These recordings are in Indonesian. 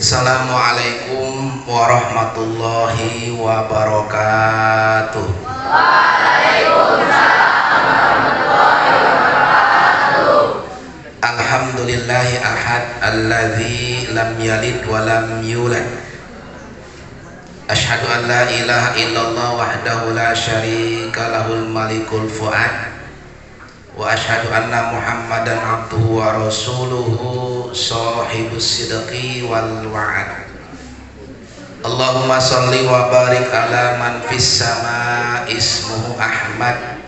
Assalamualaikum warahmatullahi wabarakatuh. Waalaikumsalam warahmatullahi wabarakatuh. Alhamdulillahi ahad alladzi lam yalid wa lam yulad. Asyhadu an la ilaha illallah wahdahu la syarika lahul malikul fuad. Wa asyhadu anna Muhammadan abduhu wa rasuluhu sahibus sidqi wal wa'ad. Allahumma shalli wa barik ala man fis sama ismuhu Ahmad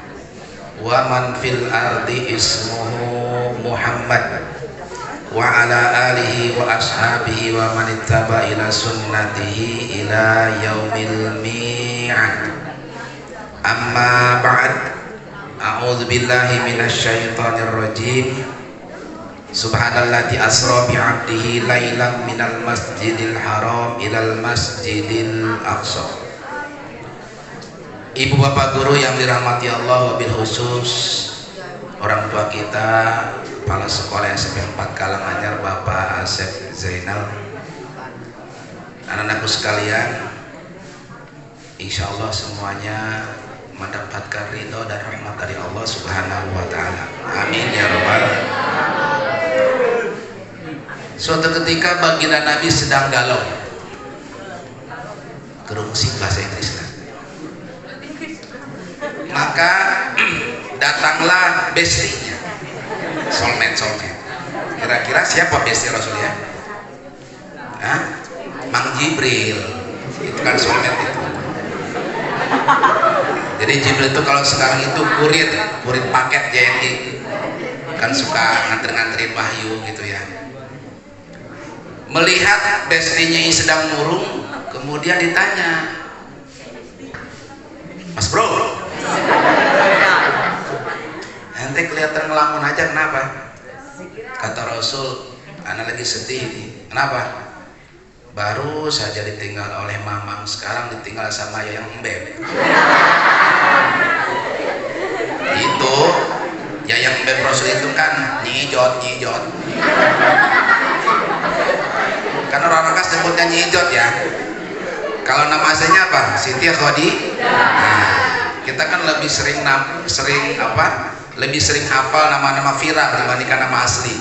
wa man fil ardi ismuhu Muhammad wa ala alihi wa ashabihi wa man ittaba ila sunnatihi ila yaumil mi'ad. Amma ba'd. A'udzu billahi minasyaitonir rajim. Subhanalladzi asra bi 'abdihi lailan minal masjidil haram ilal masjidil aqsa. Ibu bapak guru yang dirahmati Allah, wabil khusus orang tua kita, kepala sekolah SMP 4 Karanganyar Bapak Asep Zainal, anak-anakku sekalian, insya Allah semuanya mendapatkan ridho dan rahmat dari Allah Subhanahu wa Ta'ala. Amin ya Rabbal. Suatu ketika baginda Nabi sedang galau, gerungsing bahasa Inggris lah. Maka datanglah bestinya, soulmate. Kira-kira siapa besti Rasul ya? Hah? Mang Jibril, itu kan soulmate itu. Jadi Jibril itu kalau sekarang itu kurir paket JNI, kan suka nganter-nganterin wahyu gitu ya. Melihat bestinya yang sedang murung, kemudian ditanya, Mas bro, ente kelihatan ngelamun aja, kenapa? Kata Rasul, anak lagi sedih nih. Kenapa? Baru saja ditinggal oleh mamang, sekarang ditinggal sama yang embeb. Itu yang embeb Rasul itu kan nyijot. Kan orang Rangkas sebutnya nyijot ya. Kalau nama aslinya apa? Siti Khodi. Nah, kita kan lebih sering hafal nama-nama viral dibandingkan nama asli.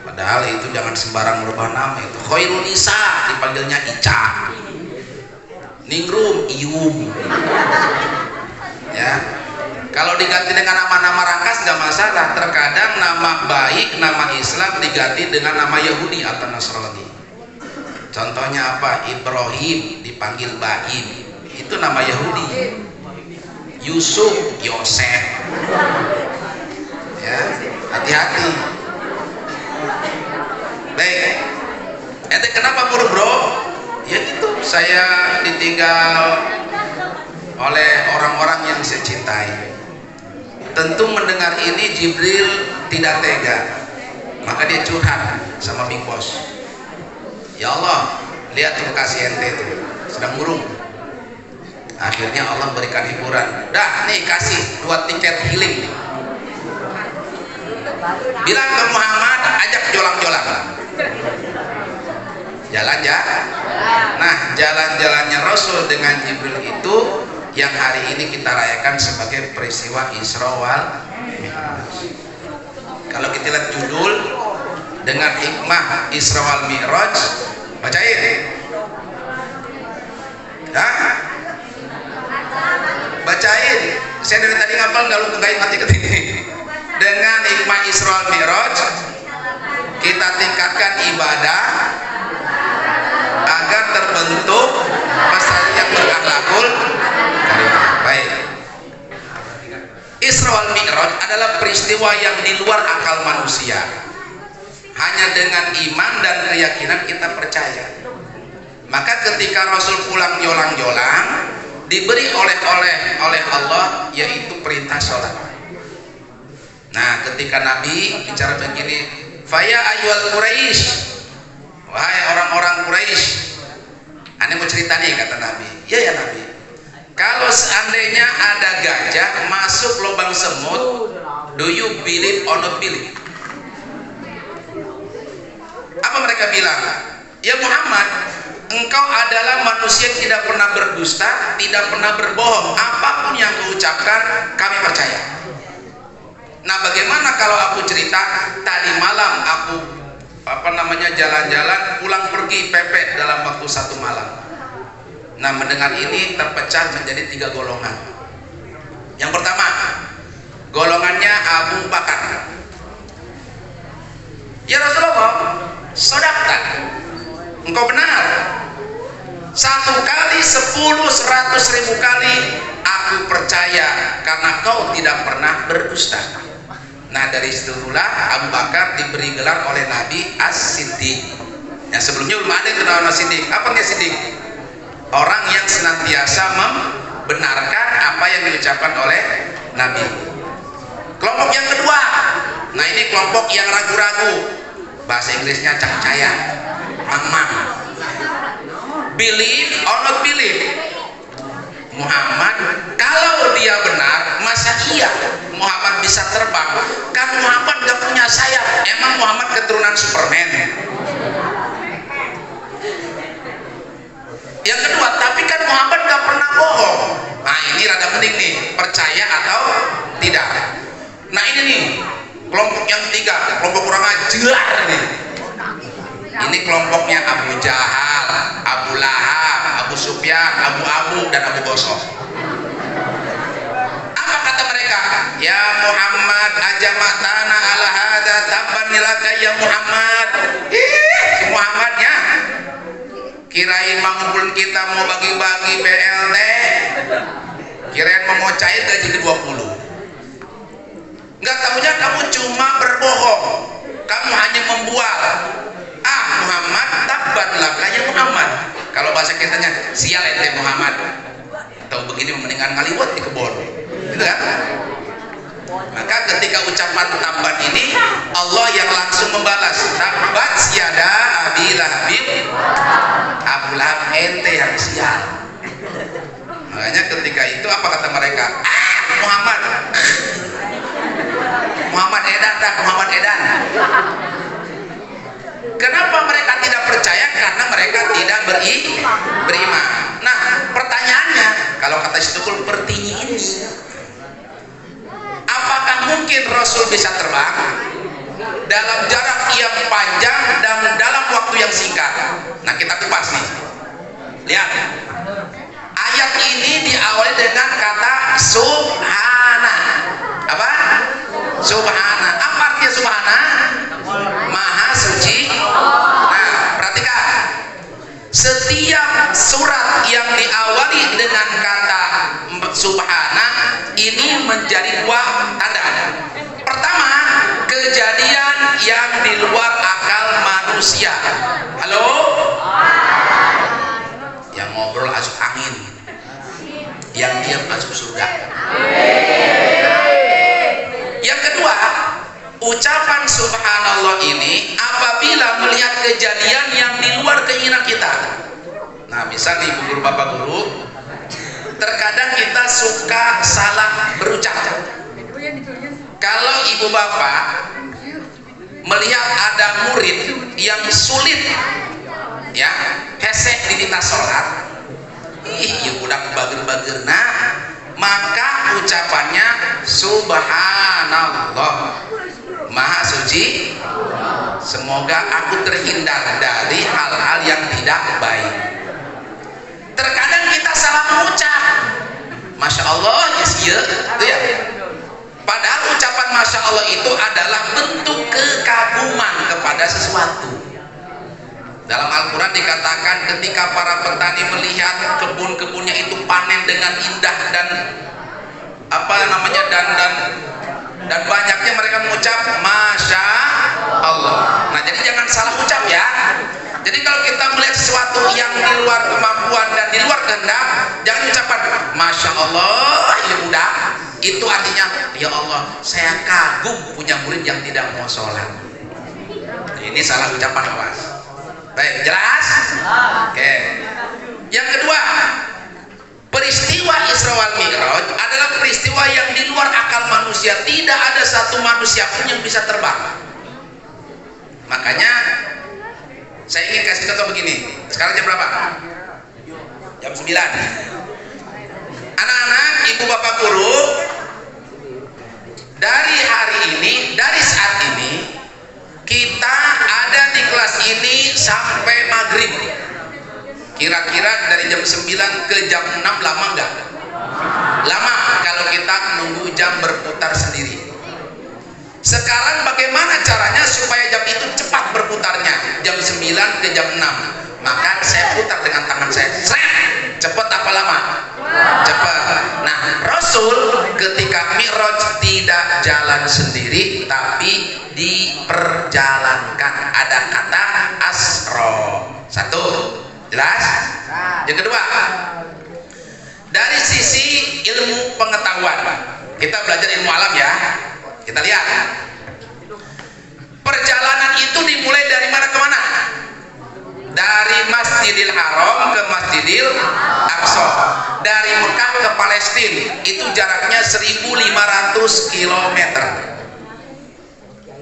Padahal itu jangan sembarang merubah nama. Itu Khairun Nisa dipanggilnya Ica, Ningrum Ium ya. Kalau diganti dengan nama-nama Rangkas nggak masalah. Terkadang nama baik, nama Islam diganti dengan nama Yahudi atau Nasrani. Contohnya apa? Ibrahim dipanggil Baim, itu nama Yahudi. Yusuf, Yosef ya, hati-hati. Baik, ente kenapa murung bro? Ya gitu, saya ditinggal oleh orang-orang yang saya cintai. Tentu mendengar ini Jibril tidak tega, maka dia curhat sama Big Boss. Ya Allah, lihat tuh kasih ente itu sedang murung. Akhirnya Allah berikan hiburan. Dah nih kasih 2 tiket healing nih. Bilang ke Muhammad, ajak jolang-jolang. Jalan ya. Nah, jalan-jalannya Rasul dengan Jibril itu yang hari ini kita rayakan sebagai peristiwa Isra wal Mi'raj. Kalau kita lihat judul dengan hikmah Isra wal Mi'raj, bacain. Hah? Bacain. Saya dari tadi ngapal nggak ingat ini. Dengan hikmah Isra wal Mi'raj kita tingkatkan ibadah agar terbentuk masyarakat yang berakhlakul karimah. Baik. Isra wal Mi'raj adalah peristiwa yang di luar akal manusia. Hanya dengan iman dan keyakinan kita percaya. Maka ketika Rasul pulang jolang-jolang, diberi oleh Allah yaitu perintah sholat. Nah, ketika Nabi bicara begini, Faya ayyuhal Quraisy, wahai orang-orang Quraisy, aneh mau cerita nih, kata Nabi. Ya Nabi, kalau seandainya ada gajah masuk lubang semut, do you believe or not believe? Apa mereka bilang? Ya Muhammad, engkau adalah manusia yang tidak pernah berdusta, tidak pernah berbohong. Apapun yang kau ucapkan, kami percaya. Nah, bagaimana kalau aku cerita tadi malam aku jalan-jalan, pulang pergi pepet dalam waktu 1 malam. Nah, mendengar ini terpecah menjadi 3 golongan. Yang pertama, golongannya Abu Bakar. Ya Rasulullah, sodakta, engkau benar. 1 kali, 10, 100.000 kali aku percaya karena kau tidak pernah berdusta. Nah, dari situlah Abu Bakar diberi gelar oleh Nabi As-Siddiq. Yang sebelumnya belum ada yang kenal As-Siddiq. Apa dia Siddiq? Orang yang senantiasa membenarkan apa yang diucapkan oleh Nabi. Kelompok yang kedua, nah ini kelompok yang ragu-ragu, bahasa Inggrisnya cacaya, mang-mang. Believe or not believe. Muhammad, kalau dia benar, masa iya Muhammad bisa terbang? Kan Muhammad gak punya sayap. Emang Muhammad keturunan Superman? Yang kedua, tapi kan Muhammad gak pernah bohong. Nah, ini rada mending nih, percaya atau tidak. Nah, ini nih kelompok yang ketiga, kelompok kurang ajar nih. Ini kelompoknya Abu Jahal, Abu Lahab, Abu Sufyan, Abu dan Abu Gosok. Apa kata mereka? Ya Muhammad, ajamatana ala hada tabban laka ya Muhammad. Muhammadnya kirain mengumpulin kita mau bagi-bagi BLT, kirain mau cair gaji ke-20. Enggak, tahunya kamu cuma berbohong, kamu hanya membual. Muhammad, tabban laka ya Muhammad. Kalau bahasa kitanya, sial ente Muhammad. Tahu begini mendingan ngaliwat di kebun, gitu kan? Maka ketika ucapan tabban ini, Allah yang langsung membalas, tabbat yada abi lahabin, Abu Lahab ente yang sial. Makanya ketika itu apa kata mereka? Muhammad, Muhammad edan dah, Muhammad edan. Kenapa mereka tidak percaya? Karena mereka tidak beriman. Nah, pertanyaannya, kalau kata Istiqul, pertanyaan ini, apakah mungkin Rasul bisa terbang dalam jarak yang panjang dan dalam waktu yang singkat? Nah, kita kupas nih. Lihat, ayat ini diawali dengan kata subhana. Apa? Subhana. Apa artinya subhana? Maha suci. Nah, perhatikan, setiap surat yang diawali dengan kata subhana ini menjadi 2 tanda. Pertama, kejadian yang di luar akal manusia. Halo? Yang ngobrol masuk angin, yang diam masuk surga. Yang kedua, ucapan subhanallah ini apabila melihat kejadian yang di luar keinginan kita. Nah, misal nih guru bapak guru, terkadang kita suka salah berucap. Kalau ibu bapak melihat ada murid yang sulit ya hesek diminta sholat, ya udah bager-bager, nah maka ucapannya subhanallah, maha suci, semoga aku terhindar dari hal-hal yang tidak baik. Terkadang kita salah mengucap masya Allah, yes ya, itu ya. Padahal ucapan masya Allah itu adalah bentuk kekaguman kepada sesuatu. Dalam Al-Quran dikatakan ketika para petani melihat kebun-kebunnya itu panen dengan indah dan dan banyaknya mereka mengucap masya Allah. Nah, jadi jangan salah ucap ya. Jadi kalau kita melihat sesuatu yang di luar kemampuan dan di luar kehendak, jangan ucapkan masya Allah ya udah. Itu artinya ya Allah, saya kagum punya murid yang tidak mau sholat. Ini salah ucapan, awas. Baik, jelas? Oke. Yang kedua, peristiwa Isra wal Mi'raj adalah peristiwa yang di luar akal manusia. Tidak ada satu manusia pun yang bisa terbang. Makanya Saya ingin kasih contoh begini. Sekarang jam berapa? Jam 9. Anak-anak, ibu bapak guru, dari hari ini, dari saat ini, kita ada di kelas ini sampai maghrib. Kira-kira dari jam 9 ke jam 6 lama enggak? Lama kalau kita nunggu jam berputar sendiri. Sekarang bagaimana caranya supaya jam itu cepat berputarnya? Jam 9 ke jam 6. Maka saya putar dengan tangan saya. Cepat apa lama? Cepat. Nah, Rasul ketika Mi'raj tidak jalan sendiri tapi diperjalankan. Ada kata asro. Satu, jelas? Yang kedua, dari sisi ilmu pengetahuan, kita belajar ilmu alam ya. Kita lihat, perjalanan itu dimulai dari mana ke mana? Dari Masjidil Haram ke Masjidil Aqsa. Dari Mekah ke Palestina itu jaraknya 1.500 km.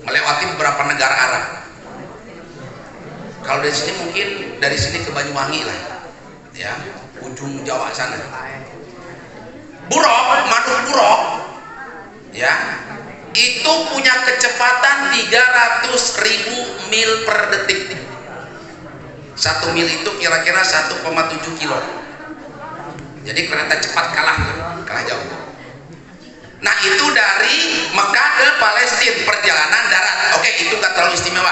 Melewati beberapa negara Arab. Kalau dari sini mungkin dari sini ke Banyuwangi lah, ya, ujung Jawa sana. Buruk, Manuk Buruk, ya, itu punya kecepatan 300.000 mil per detik. 1 mil itu kira-kira 1,7 kilo. Jadi kereta cepat kalah jauh. Nah, itu dari Mekah ke Palestina perjalanan darat. Oke, itu nggak terlalu istimewa.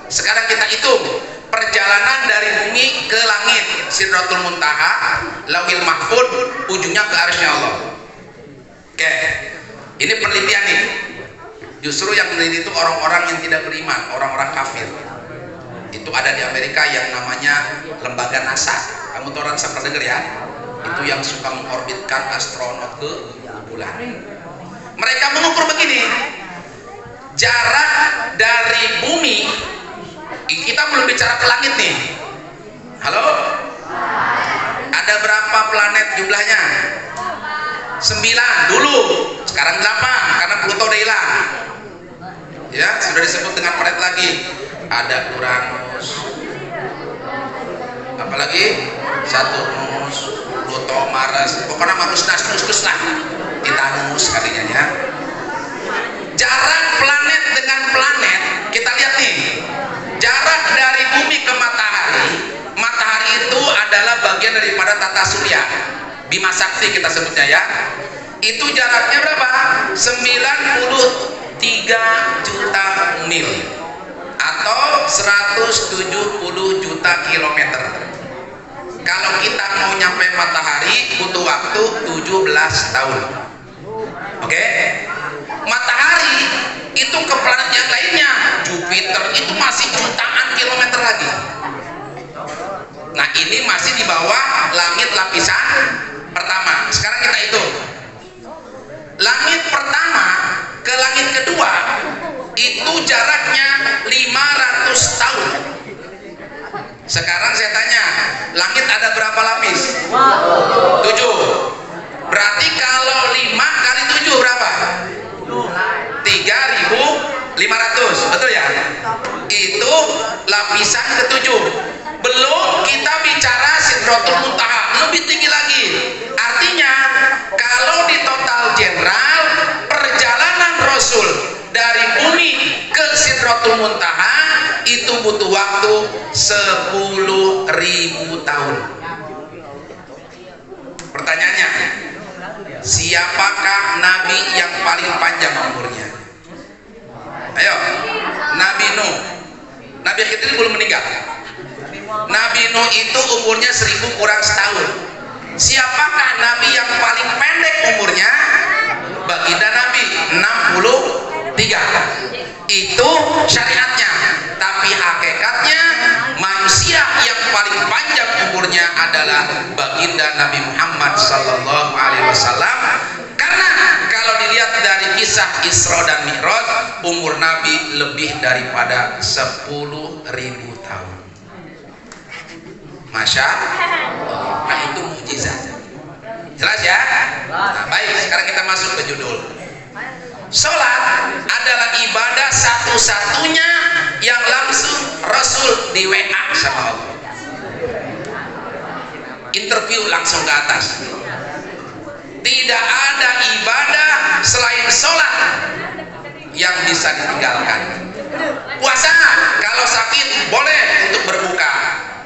Sekarang kita hitung perjalanan dari bumi ke langit, Sidratul Muntaha, Lauhil Mahfud, ujungnya ke arsy Allah. Oke, ini penelitian nih. Justru yang meneliti itu orang-orang yang tidak beriman, orang-orang kafir. Itu ada di Amerika yang namanya lembaga NASA. Kamu tuh orang pernah dengar ya? Itu yang suka mengorbitkan astronot ke bulan. Mereka mengukur begini, jarak dari bumi, kita belum bicara ke langit nih. Halo? Ada berapa planet jumlahnya? 9 dulu, sekarang 8 karena Pluto udah hilang. Ya, sudah disebut dengan planet lagi. Ada Uranus, apalagi Saturnus, Pluto, Mars, pokoknya Mars lah, Titanus kalinya ya. Jarak planet dengan planet kita lihat nih, jarak dari bumi ke matahari. Matahari itu adalah bagian daripada tata surya, Bima Sakti kita sebutnya ya. Itu jaraknya berapa? 93 juta mil atau 170 juta kilometer. Kalau kita mau nyampe matahari butuh waktu 17 tahun. Oke? Matahari itu ke planet yang lainnya, Jupiter itu masih jutaan kilometer lagi. Nah, ini masih di bawah langit lapisan pertama. Sekarang kita hitung. Langit pertama ke langit kedua itu jaraknya 500 tahun. Sekarang saya tanya, langit ada berapa lapis? 7. Berarti kalau 5 kali 7 berapa? 3.500, betul ya? Itu lapisan ke-7. Belum kita bicara Sidratul Muntaha, lebih tinggi lagi. Artinya kalau di total general perjalanan Rasul dari bumi ke Sidratul Muntaha itu butuh waktu 10.000 tahun. Pertanyaannya, siapakah nabi yang paling panjang umurnya? Ayo, Nabi Nuh. Nabi Khidir belum meninggal. Nabi Nuh itu umurnya 1000 kurang setahun. Siapakah nabi yang paling pendek umurnya? Baginda Nabi 63. Itu syariatnya. Tapi hakikatnya manusia yang paling panjang umurnya adalah baginda Nabi Muhammad sallallahu alaihi wasallam. Karena kalau dilihat dari kisah Isra dan Mi'raj, umur Nabi lebih daripada 10.000 tahun. Masya Allah. Nah, itu mukjizat. Jelas ya? Nah, baik, sekarang kita masuk ke judul. Sholat adalah ibadah satu-satunya yang langsung Rasul di WA yuk langsung ke atas. Tidak ada ibadah selain sholat yang bisa ditinggalkan. Puasa kalau sakit boleh untuk berbuka,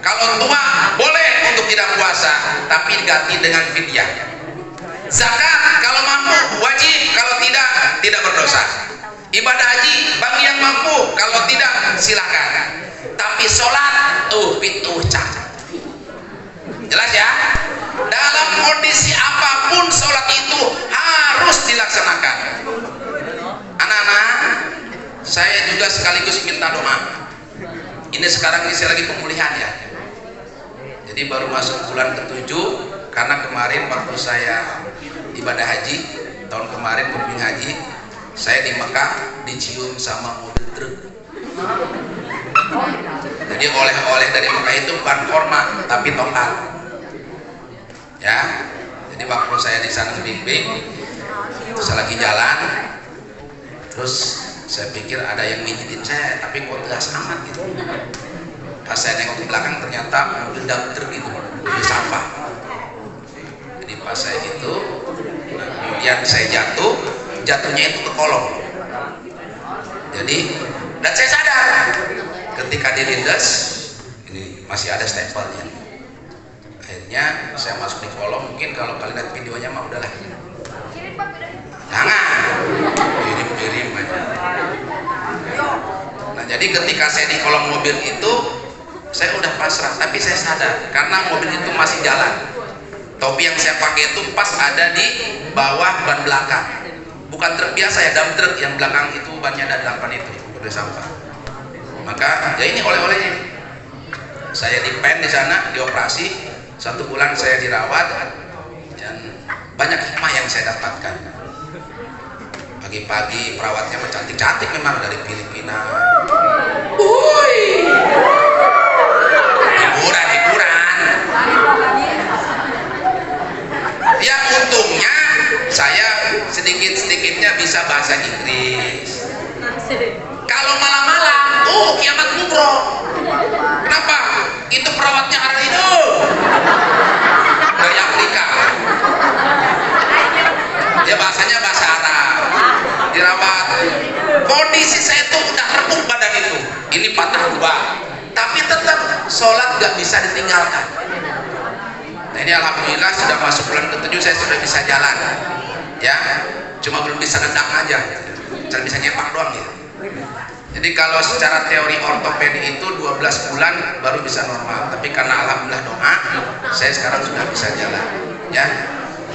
kalau tua boleh untuk tidak puasa, tapi diganti dengan fidyah. Zakat kalau mampu wajib, kalau tidak berdosa. Ibadah haji bagi yang mampu, kalau tidak silakan. Tapi sholat pintu cacat. Jelas ya? Dalam kondisi apapun sholat itu harus dilaksanakan. Anak-anak, saya juga sekaligus minta doa. Ini sekarang ini saya lagi pemulihan ya. Jadi baru masuk bulan ke-7, karena kemarin waktu saya ibadah haji tahun kemarin bimbing haji, saya di Mekah dicium sama mobil truk. Jadi oleh-oleh dari Mekah itu bukan korma tapi tongkat. Ya, jadi waktu saya di sana bimbing, saya lagi jalan, terus saya pikir ada yang mijitin saya, tapi kok gas amat gitu. Pas saya nengok ke belakang ternyata mobil dump truk gitu, mobil sampah. Jadi pas saya gitu, kemudian saya jatuhnya itu ke kolong. Jadi, dan saya sadar ketika dilindas, ini masih ada stempelnya. Akhirnya saya masuk di kolong. Mungkin kalau kalian lihat videonya mah udahlah. Jangan kirim aja. Nah jadi ketika saya di kolong mobil itu, saya udah pasrah. Tapi saya sadar karena mobil itu masih jalan. Topi yang saya pakai itu pas ada di bawah ban belakang. Bukan truk biasa ya, dump truk yang belakang itu bannya ada 8 itu udah sampah. Maka ya ini oleh-olehnya. Saya di pen di sana, dioperasi. 1 bulan saya dirawat dan banyak hikmah yang saya dapatkan. Pagi-pagi perawatnya cantik-cantik memang dari Filipina. Hiburan. Ya untungnya saya sedikit-sedikitnya bisa bahasa Inggris. Kalau malam-malam, kiamat kubro. Kenapa? Itu perawatnya hari itu dari Afrika. Dia bahasanya bahasa Arab. Dirawat. Kondisi saya itu udah repuk badan itu. Ini patah 2. Tapi tetap sholat gak bisa ditinggalkan. Nah ini alhamdulillah sudah masuk bulan ke-7 saya sudah bisa jalan. Ya, cuma belum bisa nendang aja. Saya bisa nyepak doang ya. Jadi kalau secara teori ortopedi itu 12 bulan baru bisa normal. Tapi karena alhamdulillah doa, saya sekarang sudah bisa jalan. Ya.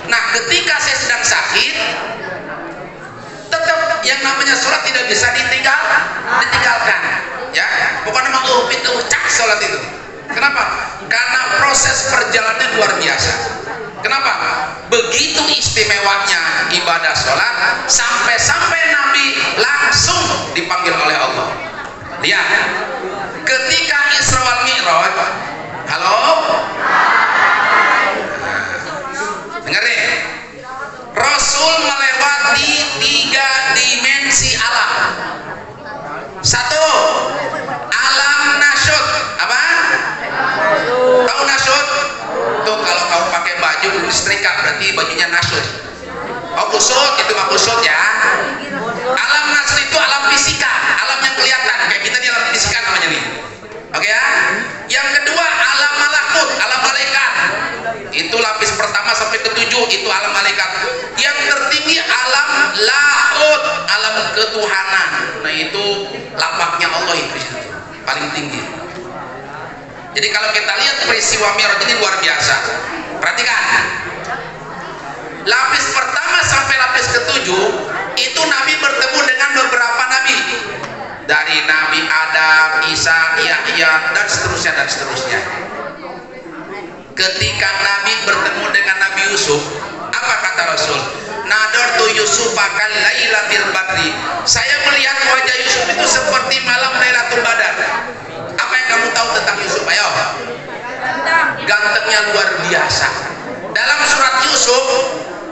Nah, ketika saya sedang sakit, tetap yang namanya sholat tidak bisa ditinggalkan. Ya. Bukan nama itu cak sholat itu. Kenapa? Karena proses perjalanannya luar biasa. Kenapa? Begitu istimewanya ibadah sholat, sampai-sampai Nabi langsung dipanggil oleh Allah. Lihat, ketika Isra wal Mi'raj, halo? Dengerin, Rasul melewati 3 dimensi alam. 1, alam nasyud. Apa? Tahu nasyud? Tuh kalau kamu pakai baju belum disetrika berarti bajunya nasyud. Oh kusut, itu mah kusut ya. Alam nasyud itu alam fisika, alam yang kelihatan. Kayak kita di alam fisika namanya nih. Oke ya. Yang kedua alam malakut, alam malaikat. Itu lapis pertama sampai ke-7 itu alam malaikat. Yang tertinggi alam laut, alam ketuhanan. Nah itu lapaknya Allah itu paling tinggi. Jadi kalau kita lihat peristiwa Mi'raj ini luar biasa. Perhatikan. Lapis pertama sampai lapis ke-7 itu Nabi bertemu dengan beberapa nabi. Dari Nabi Adam, Isa, Yahya dan seterusnya. Ketika Nabi bertemu dengan Nabi Yusuf, apa kata Rasul? Nadartu Yusuf akan lailatul badri. Saya melihat wajah Yusuf itu seperti malam Lailatul Badar. Apa yang kamu tahu tentang Yusuf? Ayo. Gantengnya luar biasa. Dalam surat Yusuf,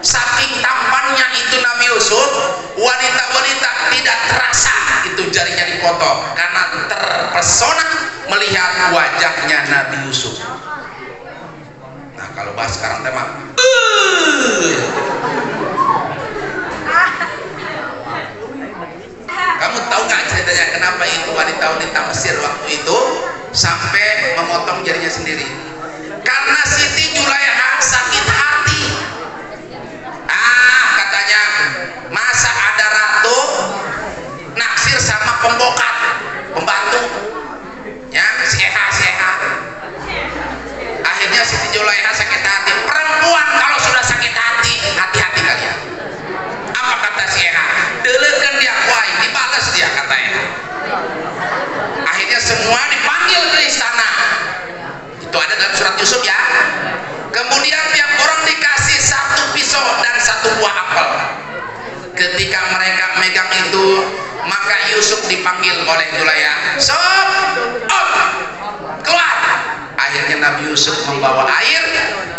saking tampannya itu Nabi Yusuf, wanita-wanita tidak terasa itu jarinya dipotong karena terpesona melihat wajahnya Nabi Yusuf. Nah, kalau bahas sekarang tema. Kamu tahu nggak ceritanya kenapa itu wanita Mesir waktu itu sampai memotong jarinya sendiri? Karena Siti Julaiha sakit hati. Katanya masa ada ratu naksir sama pembokat, pembantu, ya si Eha. Akhirnya Siti Julaiha sakit hati. Perempuan kalau sudah sakit hati, hati-hati kalian. Apa kata si Eha? Delekan dia kuai, dibalas dia katanya. Akhirnya semua dipanggil ke istana. Itu ada dalam surat Yusuf ya. Kemudian tiap orang dikasih satu pisau dan satu buah apel. Ketika mereka megang itu, maka Yusuf dipanggil oleh Julaiha. Keluar. Akhirnya Nabi Yusuf membawa air.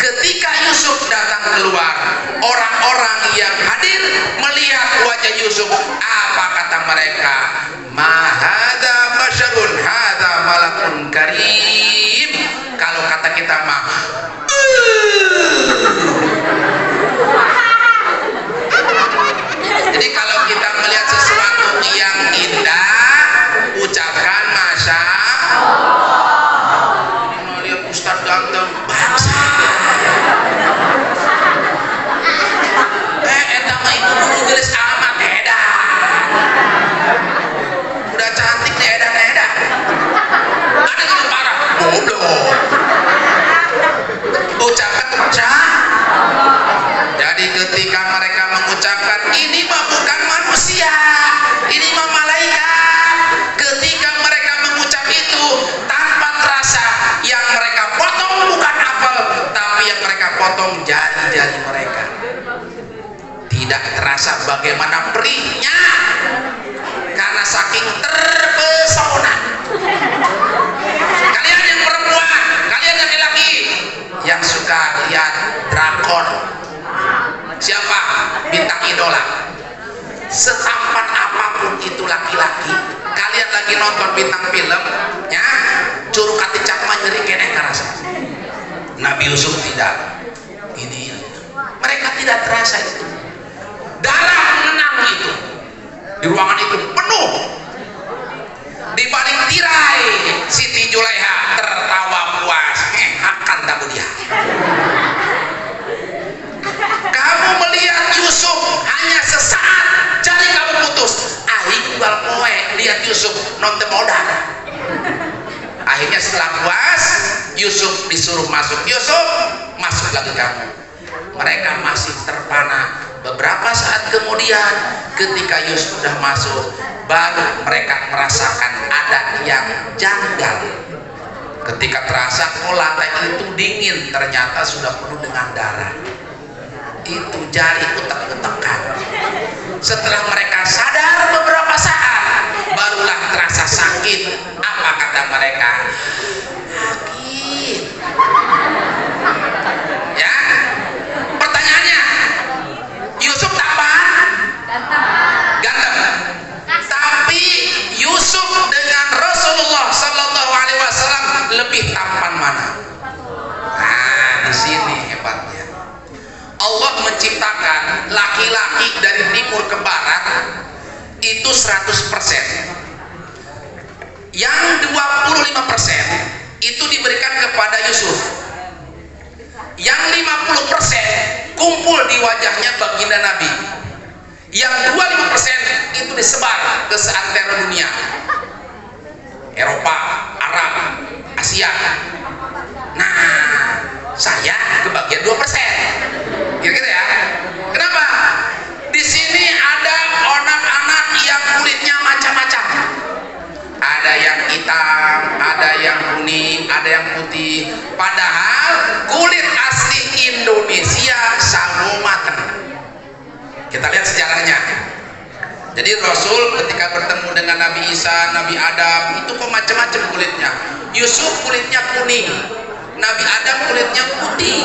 Ketika Yusuf datang keluar, orang-orang yang hadir melihat wajah Yusuf. Apa kata mereka? Ma hadza basyarun hadza malakun karim. Kalau kata kita mah jadi kalau kita melihat sesuatu yang indah, ucapkan masya Allah. Ini melihat Ustaz ganteng bangsa. Eta mah ibu guru geus amat edan. Udah cantik nih edan. Ada yang parah, bodoh. Ucapkan masya Allah. Jadi ketika mereka mengucapkan ini mah bukan manusia, ini mah malaikat. Ketika mereka mengucap itu tanpa terasa, yang mereka potong bukan apel, tapi yang mereka potong jari-jari mereka. Tidak terasa bagaimana perihnya karena saking terpesona. Kalian yang perempuan, kalian yang laki-laki yang suka lihat drakor, siapa bintang idola, setampan apapun itu laki-laki, kalian lagi nonton bintang film ya, curug hati cakma nyeri kene ngerasa. Nabi Yusuf tidak, ini mereka tidak terasa itu darah mengenang itu di ruangan itu penuh. Di balik tirai Siti Julaiha tertawa puas, akan tak dia. Kamu melihat Yusuf hanya sesaat, jadi kamu putus. Aing bal poe lihat Yusuf nonton modal. Akhirnya setelah puas, Yusuf disuruh masuk. Yusuf, masuk lagi kamu. Mereka masih terpana. Beberapa saat kemudian, ketika Yusuf sudah masuk, baru mereka merasakan ada yang janggal. Ketika terasa, oh lantai itu dingin, ternyata sudah penuh dengan darah. Itu jari utek-utekan. Setelah mereka sadar beberapa saat, barulah terasa sakit. Apa kata mereka? Sakit. Ya, pertanyaannya, Yusuf tampan? Ganteng. Tapi Yusuf dengan Rasulullah Sallallahu Alaihi Wasallam lebih tampan mana? Nah, di sini hebatnya. Allah menciptakan laki-laki dari timur ke barat itu 100%. Yang 25% itu diberikan kepada Yusuf. Yang 50% kumpul di wajahnya baginda Nabi. Yang 25% itu disebar ke seantero dunia. Eropa, Arab, Asia. Nah, saya kebagian 2%. Kira-kira ya. Kenapa? Di sini ada anak-anak yang kulitnya macam-macam. Ada yang hitam, ada yang kuning, ada yang putih. Padahal kulit asli Indonesia sama matang. Kita lihat sejarahnya. Jadi Rasul ketika bertemu dengan Nabi Isa, Nabi Adam, itu kok macam-macam kulitnya. Yusuf kulitnya kuning, Nabi Adam kulitnya putih.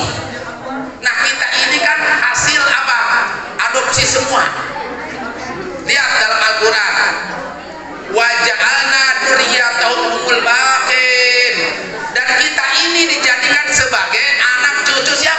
Nah, kita ini kan hasil apa? Adopsi semua. Lihat dalam Al-Quran, waja'alna dzurriyyatahumul baqin, dan kita ini dijadikan sebagai anak cucu siapa?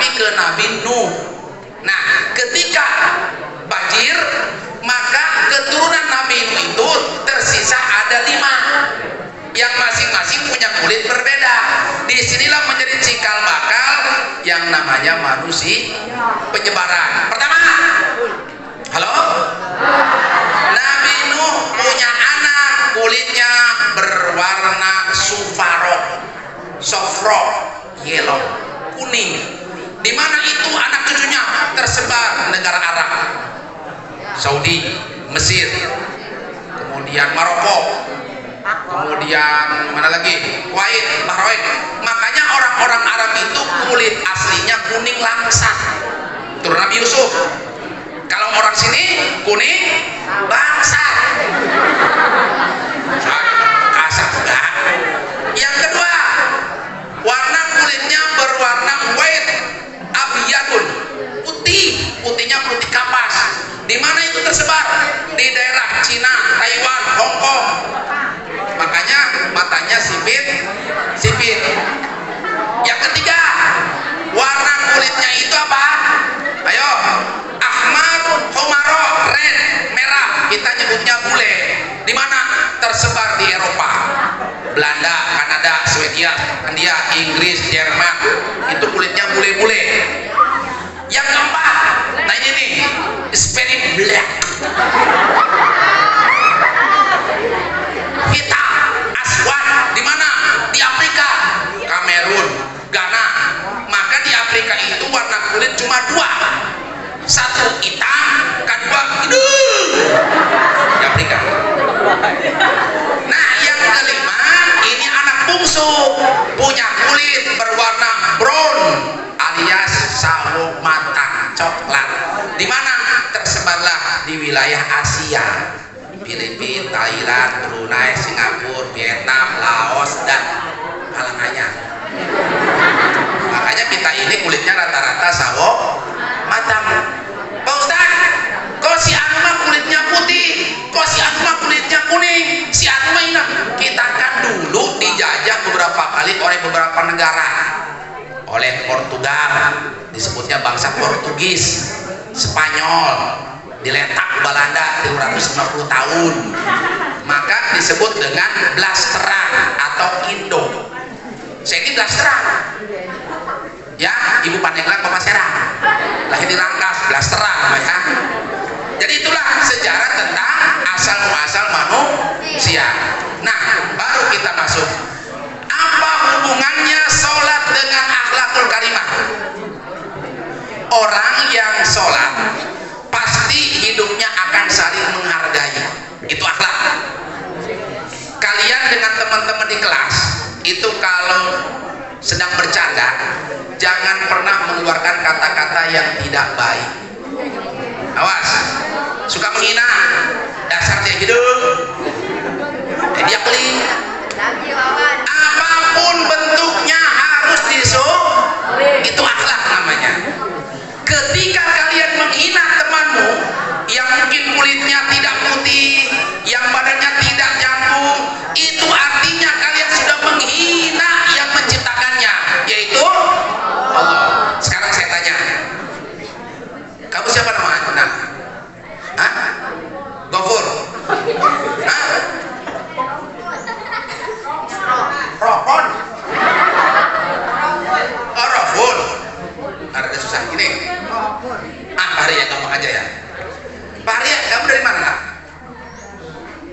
tapi ke Nabi Nuh. Nah, ketika banjir, maka keturunan Nabi Nuh itu tersisa ada 5 yang masing-masing punya kulit berbeda. Disinilah menjadi cikal bakal yang namanya manusia penyebaran. Pertama, halo, Nabi Nuh punya anak kulitnya berwarna sofro, yellow, kuning. Di mana itu anak cucunya tersebar negara Arab, Saudi, Mesir, kemudian Maroko, kemudian mana lagi, Kuwait, Bahrain. Makanya orang-orang Arab itu kulit aslinya kuning langsat, turun Nabi Yusuf. Kalau orang sini kuning bangsat, kasar enggak. Yang kedua, warna kulitnya berwarna white abiyatun, putihnya putih kapas. Di mana itu tersebar? Di daerah Cina, Taiwan, Hong Kong. Makanya matanya sipit. Yang ketiga, warna kulitnya itu apa? Ayo, ahmar, homaro, red, merah. Kita nyebutnya bule. Di mana? Tersebar di Eropa, Belanda, Kanada, Swedia, India, Inggris, Jerman. Itu kulitnya bule-bule. Yang keempat, nah ini nih, very black, hitam, aswan. Di mana? Di Afrika, Kamerun, Ghana. Maka di Afrika itu warna kulit cuma 2, satu hitam, kedua hidung. Di Afrika. Nah, yang kelima, ini anak bungsu punya kulit berwarna brown alias sawo matang coklat. Di mana? Tersebarlah di wilayah Asia, Filipina, Thailand, Brunei, Singapura, Vietnam, Laos, dan halangannya. Makanya kita ini kulitnya rata-rata sawo matang. Pak Ustaz, kok si anu mah kulitnya putih, kok si anu mah kulitnya kuning, si anu mah ini. Kita kan dulu dijajah beberapa kali oleh beberapa negara, oleh Portugal, disebutnya bangsa Portugis, Spanyol, diletak Belanda 350 tahun, maka disebut dengan blasteran atau Indo. Saya ini blasteran ya, ibu Pandeglang Mama Serang, lahir di Rangkas, blasteran ya. Jadi itulah sejarah tentang asal muasal manusia. Nah, baru kita masuk, apa hubungannya sholat dengan akhlakul karimah? Orang yang sholat pasti hidupnya akan saling menghargai, itu akhlak. Kalian dengan teman-teman di kelas itu kalau sedang bercanda, jangan pernah mengeluarkan kata-kata yang tidak baik. Awas, suka menghina, dasar dia hidung, dia peling. Apapun bentuknya harus itu akhlak namanya. Ketika kalian menghina temanmu yang mungkin kulitnya tidak putih, yang badannya tidak nyambung, itu artinya kalian sudah menghina yang menciptakannya, yaitu Allah. Sekarang saya tanya, kamu siapa namanya? Hah? Gofur? Hah? Rohon? Oh, Rohun. Ada susah gini. Pak Ria, gampang aja ya. Pak Ria, kamu dari mana?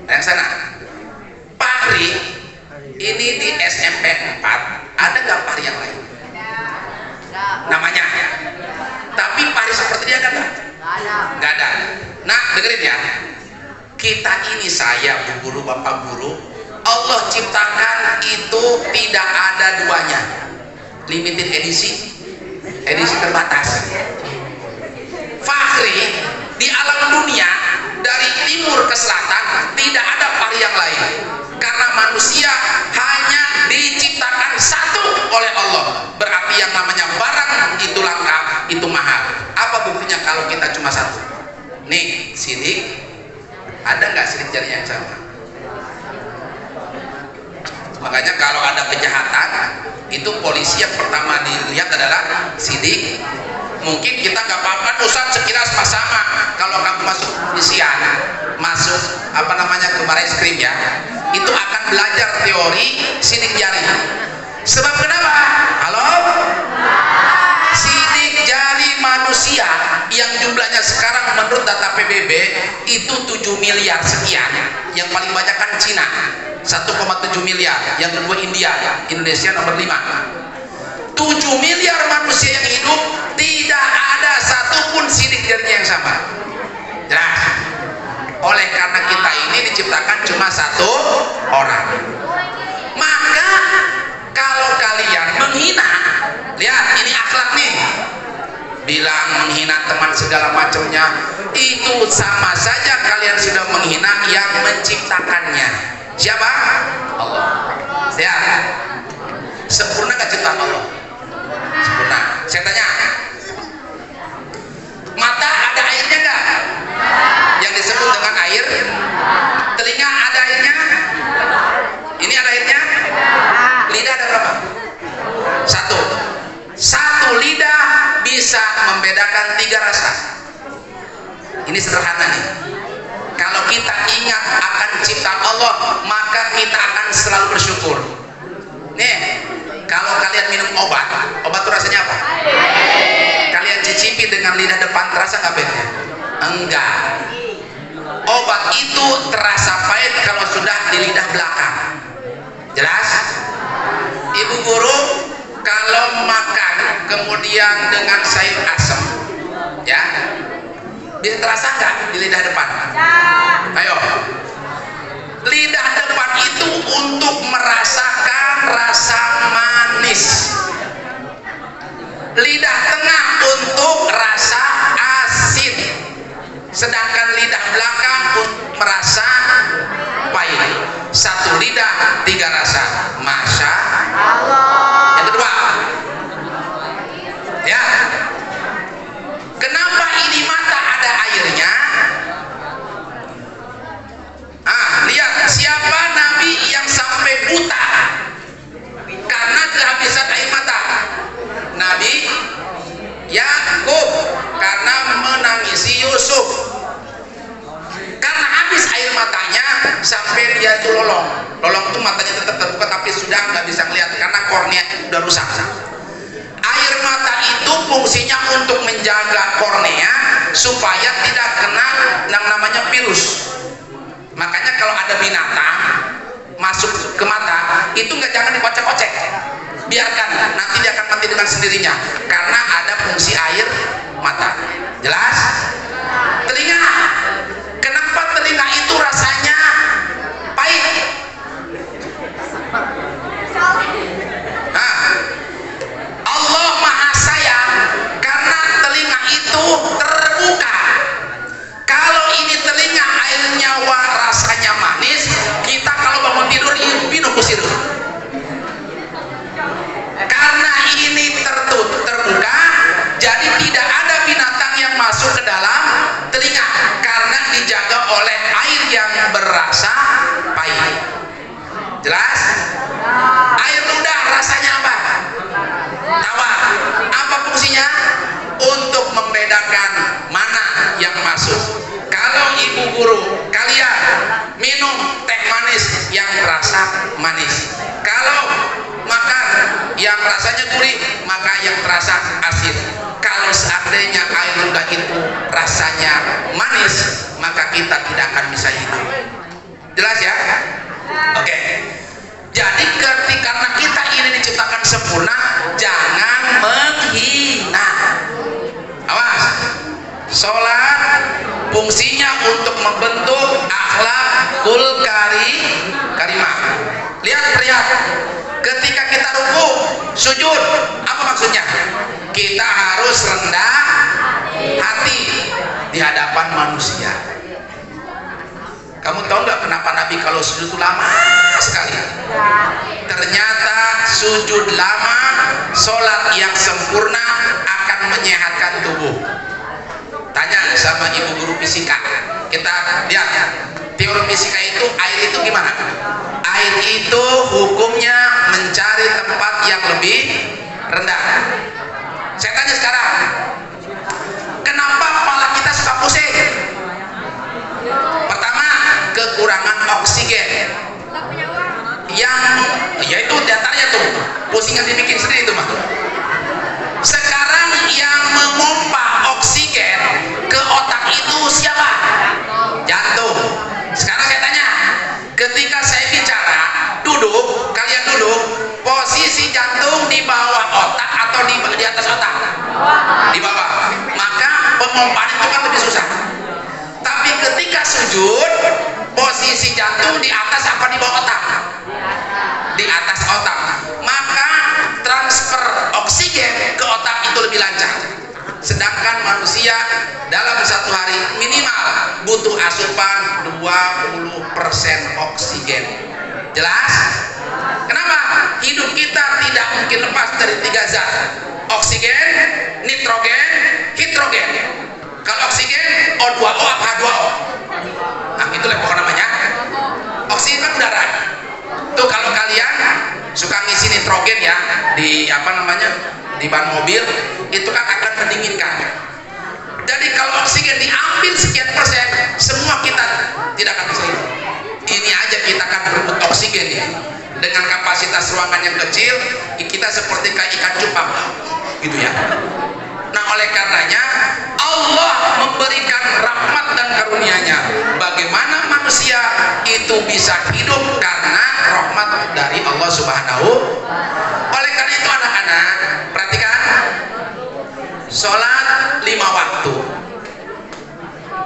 Yang sana. Pak Ri, ini di SMP 4 ada nggak Pak Ri yang lain? Namanya. Tapi Pak Ri seperti dia kan? Nggak ada. Nah, dengerin ya. Kita ini, saya, Bu Guru, Bapak Guru, Allah ciptakan itu tidak ada duanya. Limited edisi terbatas. Fahri di alam dunia dari timur ke selatan tidak ada Fahri yang lain, karena manusia hanya diciptakan satu oleh Allah. Berarti yang namanya barang itu langka, itu mahal. Apa buktinya kalau kita cuma satu? Nih, sidik, ada nggak sidik jari yang sama? Makanya kalau ada kejahatan Itu polisi yang pertama dilihat adalah sidik. Mungkin kita nggak apa-apa Ustaz, sekilas sama. Kalau kamu masuk polisian, masuk ke baris krim ya, itu akan belajar teori sidik jari. Sebab kenapa? Halo? Sidik jari manusia yang jumlahnya sekarang menurut data PBB itu 7 miliar sekian. Yang paling banyak kan Cina 1,7 miliar, yang kedua India, Indonesia nomor 5. 7 miliar manusia yang hidup, tidak ada satupun sidik jarinya yang sama. Jelas? Oleh karena kita ini diciptakan cuma satu orang. Maka kalau kalian menghina, lihat ini akhlak nih, bilang menghina teman segala macamnya, itu sama saja kalian sudah menghina yang menciptakannya. Siapa? Allah. Lihat, sempurna gak ciptaan Allah? Sempurna. Saya tanya, mata ada airnya enggak? Yang disebut dengan air. Telinga ada airnya? Ini ada airnya? Lidah ada berapa? Satu lidah bisa membedakan 3 rasa. Ini sederhana nih. Kalau kita ingat akan ciptaan Allah, maka kita akan selalu bersyukur. Nih, kalau kalian minum obat itu rasanya apa? Kalian cicipi dengan lidah depan, terasa nggak pahitnya? Enggak. Obat itu terasa pahit kalau sudah di lidah belakang. Jelas? Ibu guru, kalau makan kemudian dengan sayur asam, ya, bisa terasa nggak di lidah depan? Ayo. Lidah depan itu untuk merasakan rasa manis. Lidah tengah untuk rasa asin. Sedangkan lidah belakang untuk merasa pahit. 1 lidah 3 rasa. Masya Allah. Yang kedua, ya, kenapa ini mata ada airnya? Lihat siapa nabi yang sampai buta karena kehabisan air mata. Nabi Yakub karena menangisi Yusuf, karena habis air matanya sampai dia itu lolong itu matanya tetap terbuka tapi sudah nggak bisa melihat karena kornea sudah rusak. Air mata itu fungsinya untuk menjaga kornea supaya tidak kena yang namanya virus. Makanya kalau ada binatang masuk ke mata itu jangan dikocek-kocek, biarkan, nanti dia akan mati dengan sendirinya karena ada fungsi air mata. Jelas? Telinga, kenapa telinga itu rasanya pahit? Allah Maha Sayang karena telinga itu terbuka. Kalau ini telinga airnya rasanya manis, kita kalau bangun tidur minum kusir. Karena ini terbuka, jadi tidak ada binatang yang masuk ke dalam telinga karena dijaga oleh air yang berasa pahit. Jelas? Air ludah rasanya apa? Tawar. Apa fungsinya? Untuk membedakan mana yang masuk. Kalau ibu guru kalian minum teh manis yang rasa manis, kalau makan yang rasanya gurih maka yang terasa asin. Kalau seandainya air ludah itu rasanya manis, maka kita tidak akan bisa hidup. Jelas ya? Oke. Jadi karena kita ini diciptakan sempurna, jangan menghina. Awas. Sholat fungsinya untuk membentuk akhlakul karimah. Lihat, ketika kita ruku, sujud, apa maksudnya? Kita harus rendah hati di hadapan manusia. Kamu tahu nggak kenapa Nabi kalau sujud itu lama sekali? Ternyata sujud lama, sholat yang sempurna akan menyehatkan tubuh. Tanya sama ibu guru fisika, kita lihat teori fisika itu, air itu gimana? Air itu hukumnya mencari tempat yang lebih rendah. Saya tanya sekarang, kenapa kepala kita suka pusing? Pertama, kekurangan oksigen. Yang yaitu diantaranya tuh pusingan dibikin sendiri itu mah. Sekarang yang memompa oksigen ke otak itu siapa? Jantung. Sekarang saya tanya, ketika saya bicara duduk, kalian duduk, posisi jantung di bawah otak atau di atas otak? Di bawah. Maka pemompaan itu kan lebih susah. Tapi ketika sujud, posisi jantung di atas apa di bawah otak? Di atas otak. Maka transfer oksigen ke otak itu lebih lancar. Sedangkan manusia dalam satu hari minimal butuh asupan 20% oksigen. Jelas? Kenapa? Hidup kita tidak mungkin lepas dari 3 zat: oksigen, nitrogen, hidrogen. Kalau oksigen O2O apa H2O? Nah, itulah pokoknya namanya. Oksigen kan udara. Tuh kalau kalian suka ngisi nitrogen ya di di ban mobil, itu kan akan mendinginkan. Jadi kalau oksigen diambil sekian persen, semua kita tidak akan bisa hidup. Ini aja kita akan berebut oksigen ya. Dengan kapasitas ruangan yang kecil, kita seperti kayak ikan cupang, gitu ya. Nah, oleh karenanya Allah memberikan rahmat dan karunia-Nya. Bagaimana manusia itu bisa hidup karena rahmat dari Allah Subhanahu. Oleh karena itu anak-anak, perhatikan, sholat 5 waktu.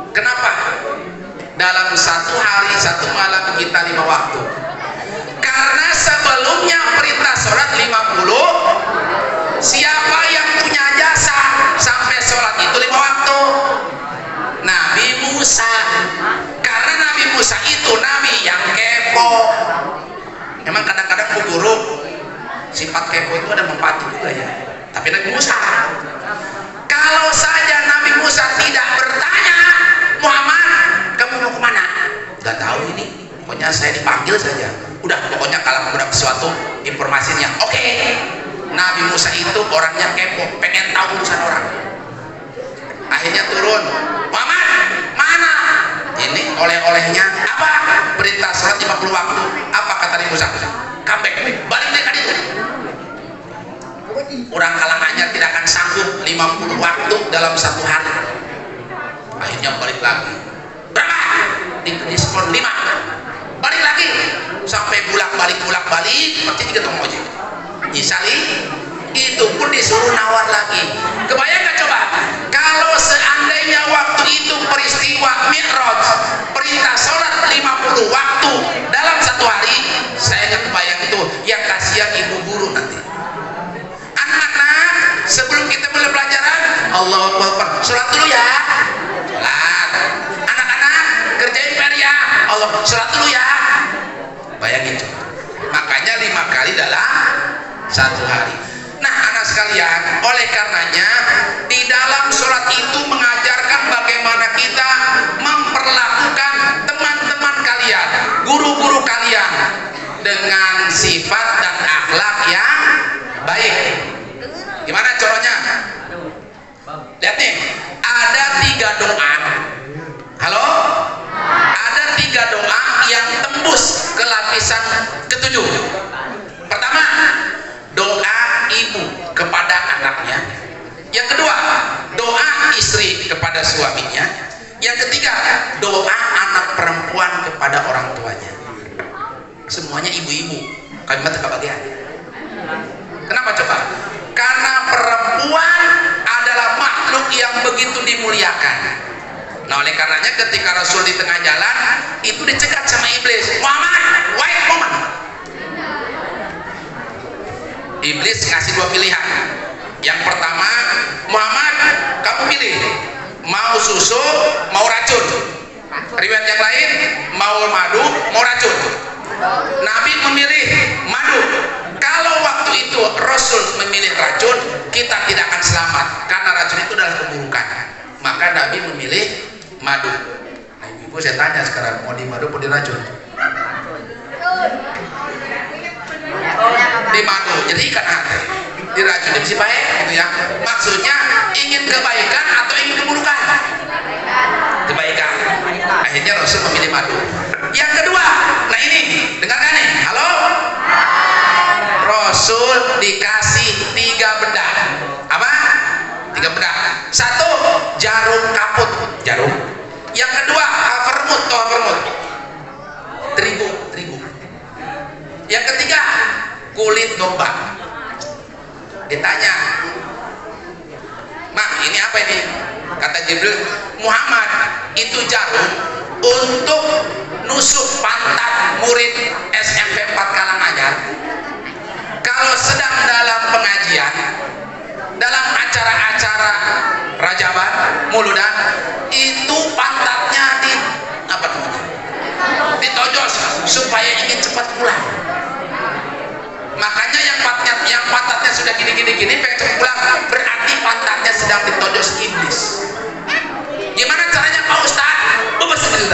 Kenapa? Dalam satu hari, satu malam kita 5 waktu. Karena sebelumnya perintah sholat 50. Siapa yang punya jasa sampai sholat itu 5 waktu? Nabi Musa. Karena Nabi Musa itu nabi yang kepo. Memang kadang-kadang Bu Guru, sifat kepo itu ada manfaat juga ya. Tapi Nabi Musa, kalau saja Nabi Musa tidak bertanya, Muhammad, kamu mau kemana? Gak tahu ini, pokoknya saya dipanggil saja. Udah, pokoknya kalau ada sesuatu informasinya, oke. Nabi Musa itu orangnya kepo, pengen tahu urusan orang. Akhirnya turun, Muhammad, mana? Ini oleh-olehnya apa? Perintah sholat 50 waktu. Apa kata Nabi Musa? Comeback, balik deh kan itu. Orang kalangannya tidak akan sanggup 50 waktu dalam satu hari. Akhirnya balik lagi. Berapa? Diskon 5. Balik lagi. Sampai bolak-balik, seperti 3 tong ojek. Misali, itu pun disuruh nawar lagi. Kebayang gak coba? Kalau seandainya waktu itu peristiwa Mi'raj, perintah sholat 50 waktu dalam satu hari, saya nggak kebayang itu. Yang kasihan ibu guru nanti. Anak-anak, sebelum kita mulai pelajaran, Allahu Akbar, sholat dulu ya. Sholat. Anak-anak, kerjain PR ya. Allah, sholat dulu ya. Bayangin coba. Makanya 5 kali dalam satu hari. Nah, anak sekalian, oleh karenanya di dalam sholat itu mengajarkan bagaimana kita memperlakukan teman-teman kalian, guru-guru kalian dengan sifat dan akhlak yang baik. Gimana contohnya? Lihat nih, ada 3 doa. Halo? Ada 3 doa yang tembus ke lapisan ke-7. Pertama, doa ibu kepada anaknya. Yang kedua, doa istri kepada suaminya. Yang ketiga, doa anak perempuan kepada orang tuanya. Semuanya ibu-ibu. Kalimat kebahagiaan. Kenapa coba? Karena perempuan adalah makhluk yang begitu dimuliakan. Nah, oleh karenanya ketika Rasul di tengah jalan itu dicegat sama iblis. Muhammad, wahai Muhammad. Iblis ngasih 2 pilihan. Yang pertama, Muhammad, kamu pilih mau susu, mau racun. Riwayat yang lain, mau madu, mau racun. Nabi memilih madu. Kalau waktu itu Rasul memilih racun, kita tidak akan selamat karena racun itu adalah keburukan. Maka Nabi memilih madu. Nah, ibu saya tanya sekarang, mau di madu atau di racun? Di madu, jadi ikan hati. diracuni mesti baik gitu ya. Maksudnya ingin kebaikan atau ingin keburukan? Kebaikan. Akhirnya Rasul memilih madu. Yang kedua, nah ini dengarkan nih, halo. Rasul dikasih 3 benda. Apa? 3 benda. 1, jarum kaput, jarum. Yang kedua, vermut, vermut, terigu. Yang ketiga, kulit domba. Ditanya, "Mak, ini apa ini?" Kata Jibril, "Muhammad, itu jarum untuk nusuk pantat murid SMP 4 Karanganyar. Kalau sedang dalam pengajian, dalam acara-acara rajaban, muludan, itu pantatnya ditojos supaya ingin cepat pulang. Makanya yang pantatnya sudah gini pengen cepat pulang, berarti pantatnya sedang ditojos iblis. Gimana caranya Pak Ustaz? Betul.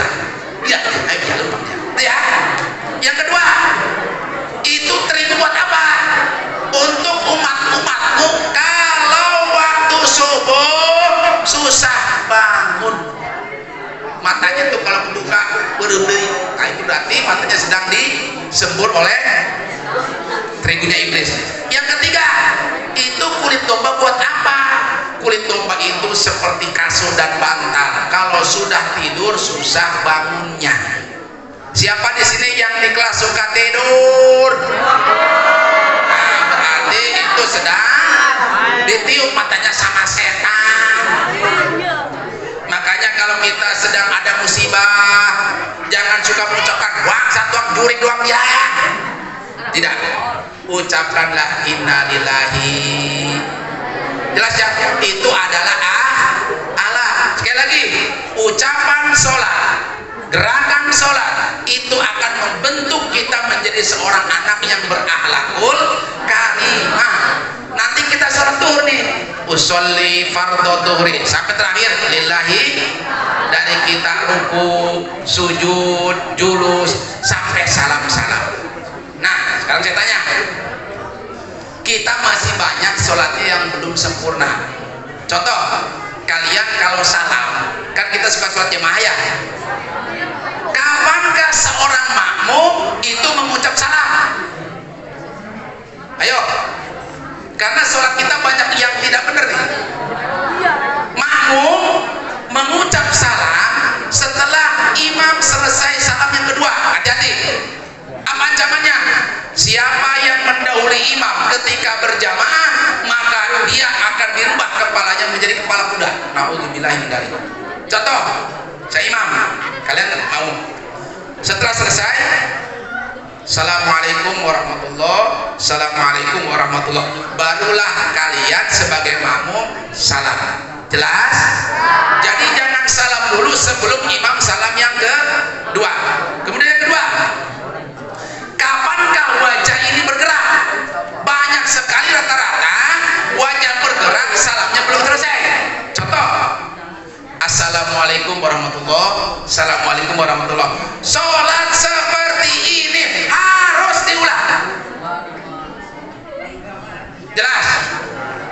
Ya, ayo jalan Pak. Ya. Yang kedua, itu terigu buat apa? Untuk umat-umatmu kalau waktu subuh susah bangun. Matanya tuh kalau kebuka berhenti, nah itu berarti matanya sedang disembur oleh terigunya iblis. Yang ketiga, itu kulit domba buat apa? Kulit domba itu seperti kasur dan bantal. Kalau sudah tidur susah bangunnya. Siapa di sini yang di kelas suka tidur? Nah, berarti itu sedang ditiup matanya sama setan. Makanya kalau kita sedang ada musibah, jangan suka mengucapkan wah satu juri doang ya. Tidak, ucapkanlah innalillahi. Jelas ya, itu adalah Allah. Sekali lagi, ucapan sholat, gerakan sholat itu akan membentuk kita menjadi seorang anak yang berakhlakul karimah. Nanti kita sholat duhur nih, usolli fardhu duhri sampai terakhir lillahi, dari kita ruku, sujud, julus sampai salam. Nah, sekarang saya tanya, kita masih banyak sholatnya yang belum sempurna. Contoh, kalian kalau salam, kan kita suka sholat jemaah ya. Kapankah seorang makmum itu mengucap salam? Ayo, karena sholat kita banyak yang tidak benar nih. Makmum mengucap salam setelah imam selesai salam yang kedua. Hati-hati. Apa ancamannya? Siapa yang mendahului imam ketika berjamaah, maka dia akan dirubah kepalanya menjadi kepala kuda. Nauzubillahi min dzalik. Contoh, saya imam, kalian mau setelah selesai Assalamualaikum warahmatullahi, Assalamualaikum warahmatullahi, barulah kalian sebagai makmum salam. Jelas? Jadi jangan salam dulu sebelum imam salam yang kedua. Kemudian yang kedua, kapankah wajah ini bergerak? Banyak sekali rata-rata wajah bergerak, salamnya belum selesai. Contoh, Assalamualaikum warahmatullahi, Assalamualaikum warahmatullahi. Sholat seperti ini harus diulang. Jelas?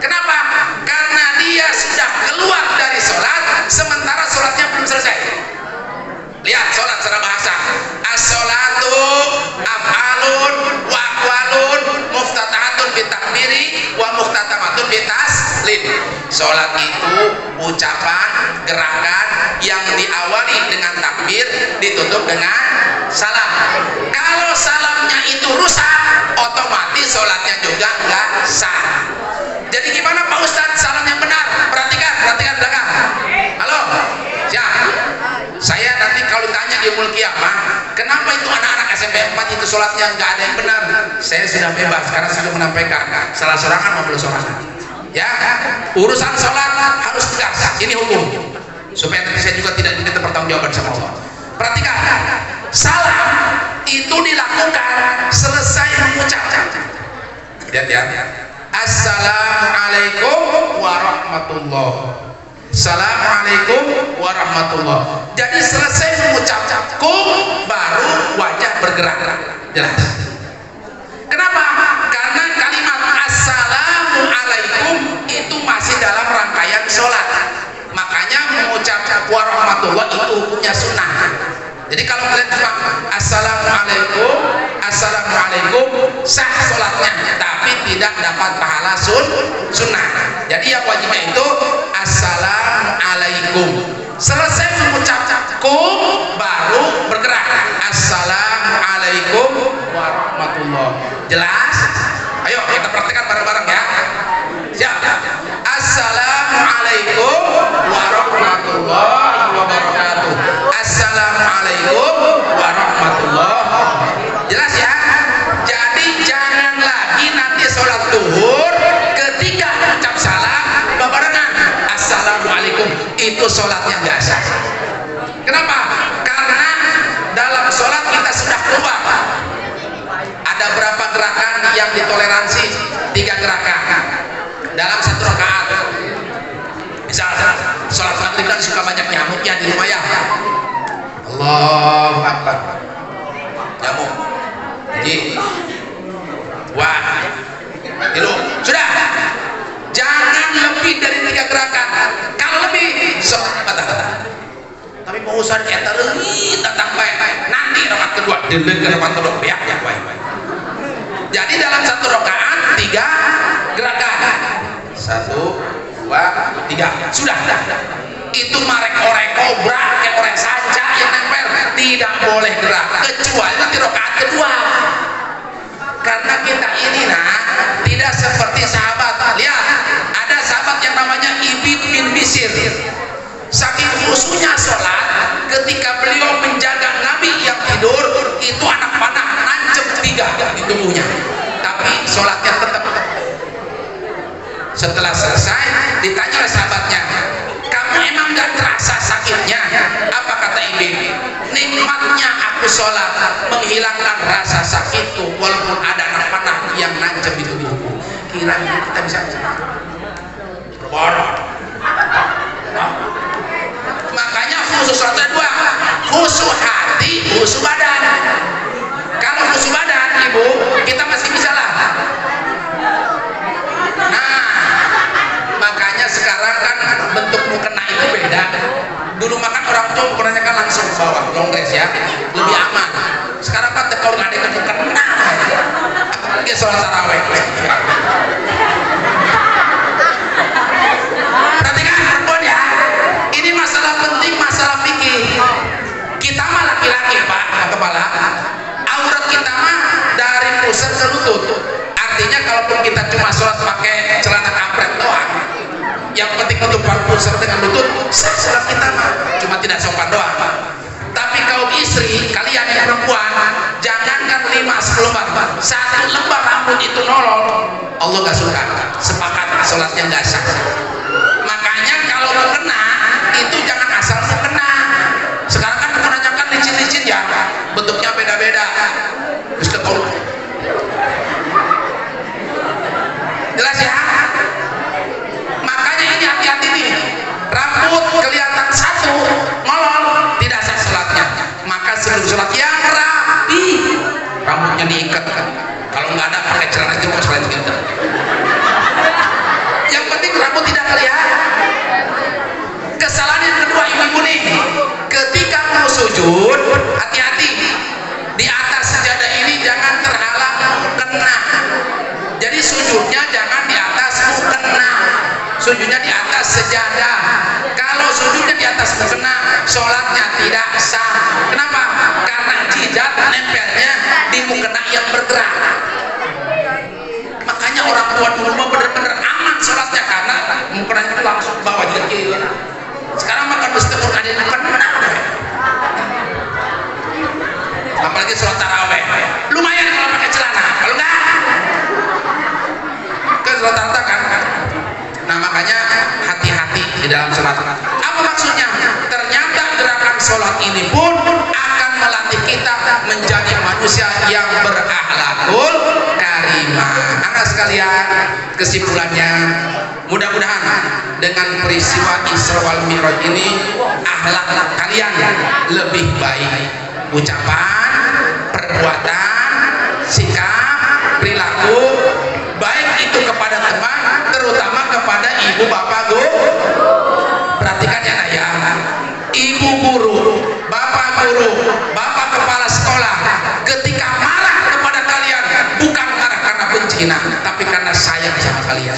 Kenapa? Karena dia sudah keluar dari sholat sementara sholatnya belum selesai. Lihat sholat secara bahasa. As-sholatu af'alun wa aqwalun muftatahatun bitakbiri wa muftatamatun bitaslim. Sholat itu ucapan, gerakan yang diawali dengan takbir, ditutup dengan salam. Kalau salamnya itu rusak, otomatis sholatnya juga nggak sah. Jadi gimana Pak Ustadz salam yang benar? Perhatikan belakang. Halo, siap. Saya nanti kalau ditanya di Yaumul Qiyamah, kenapa itu anak-anak SMP 4 itu sholatnya nggak ada yang benar? Saya sudah bebas karena sudah menyampaikan salah sorangan maupun sorangan. Ya, urusan sholat harus tegas. Ini hukum. Supaya nanti saya juga tidak diminta pertanggungjawaban sama Allah. Perhatikan, salam itu dilakukan selesai mengucap. Lihat ya. Assalamualaikum warahmatullahi. Assalamualaikum warahmatullahi. Jadi selesai mengucap kum baru wajah bergerak. Jelas? Kenapa? Karena kalimat assalamu Assalamualaikum itu masih dalam rangkaian sholat. Makanya mengucap warahmatullah itu hukumnya sunnah. Jadi kalau kalian cuma assalamualaikum, assalamualaikum, sah sholatnya, tapi tidak dapat pahala sunnah. Jadi yang wajibnya itu assalamualaikum. Selesai mengucap kum baru bergerak. Assalamualaikum warahmatullah. Jelas? Ayo kita praktekkan bareng-bareng ya. Siap. Assalamualaikum warahmatullahi wabarakatuh. Assalamualaikum warahmatullahi. Jelas ya? Jadi jangan lagi nanti sholat zuhur ketika ucap salam barengan assalamualaikum, itu sholatnya nggak sah. Kenapa? Karena dalam sholat kita sudah keluar. Ada berapa gerakan yang ditoleransi? 3 gerakan dalam 1 rakaat. Misalnya sholat maghrib kan suka banyak nyamuknya di rumah ya. Allahu Akbar. Nyamuk. Jadi, wah, itu sudah. Jangan lebih dari 3 gerakan. Kalau lebih, tapi mau usaha kita tetap baik. Nanti rakaat kedua, dulu ke rakaat kedua, ya baik. Jadi dalam 1 rakaat 3 gerakan. 1, 2, 3. Sudah. Itu marek-orek kobra, orek sanca yang nempel, tidak boleh gerak kecuali nanti rakaat kedua. Karena kita ini tidak seperti sahabat. Lihat, ada sahabat yang namanya Ibn bin Bisir. Saking khusyuknya sholat, ketika beliau menjaga Nabi yang tidur, itu anak panah nancep 3 di tubuhnya, tapi sholatnya tetap. Setelah selesai, ditanya oleh sahabatnya, kamu emang gak terasa sakitnya? Apa kata Ibn? Nikmatnya aku sholat menghilangkan rasa sakitku walaupun ada anak panah yang nancep di tubuhku. Kira-kira kita bisa berborong. Makanya khusus sholatnya 2, khusus hati, khusus badan. Kalau khusus badan, ibu, kita masih bisa lah. Nah, makanya sekarang kan bentuk mukena itu beda. Dulu makan orang tua mukenanya kan langsung ke bawah, long dress ya, lebih aman. Sekarang kan tekor ngadekan mukena, apalagi sholat taraweh. Perhatikan perempuan ya, ini masalah penting, masalah fikih. Kita mah laki-laki pak, kepala, aurat kita mah dari pusat ke lutut. Artinya kalaupun kita cuma sholat pakai celana kampret doang, yang penting untuk pusat dengan lutut, sholat kita mah cuma tidak sopan doang. Tapi kaum istri, kalian yang perempuan, jangankan 5-10 lembar, 1 lembar rambut itu nolol, Allah gak suka. Sepakat sholatnya gak sah. Makanya kalau mukena itu jangan asal mukena. Sekarang kan mukenanya kan licin-licin ya, bentuknya beda-beda. Terus tekor. Jelas ya? Makanya ini hati-hati nih. Rambut kelihatan 1 molol, tidak sah sholatnya. Maka sebelum sholat yang rapi, rambutnya diikat. Kalau nggak ada pakai celana jepang selain gitu. Yang penting rambut tidak kelihatan. Kesalahan yang kedua ibu-ibu nih, ketika mau sujud, hati-hati. Di atas sajadah ini jangan terhalang mukena. Jadi sujudnya jangan di atas mukena, sujudnya di atas sejadah. Kalau sujudnya di atas mukena, sholatnya tidak sah. Kenapa? Karena jidat nempelnya di mukena yang bergerak. Makanya orang tua dulu mah bener-bener aman sholatnya karena mukena itu langsung bawa jidat kiri. Sekarang makan mustahil ada yang mukena. Apalagi sholat taraweh, lumayan kalau pakai celana. Kalau enggak, kan rata-rata kan. Nah makanya hati-hati di dalam sholat. Apa maksudnya? Ternyata gerakan sholat ini pun akan melatih kita menjadi manusia yang berakhlakul karimah. Anak sekalian, kesimpulannya, mudah-mudahan dengan peristiwa Isra wal Mi'raj ini akhlak kalian lebih baik. Ucapan, perbuatan, sikap, perilaku, baik itu kepada teman ibu bapak guru. Perhatikan ya nak ya, ibu guru, bapak kepala sekolah, ketika marah kepada kalian bukan marah karena benci, tapi karena sayang sama kalian.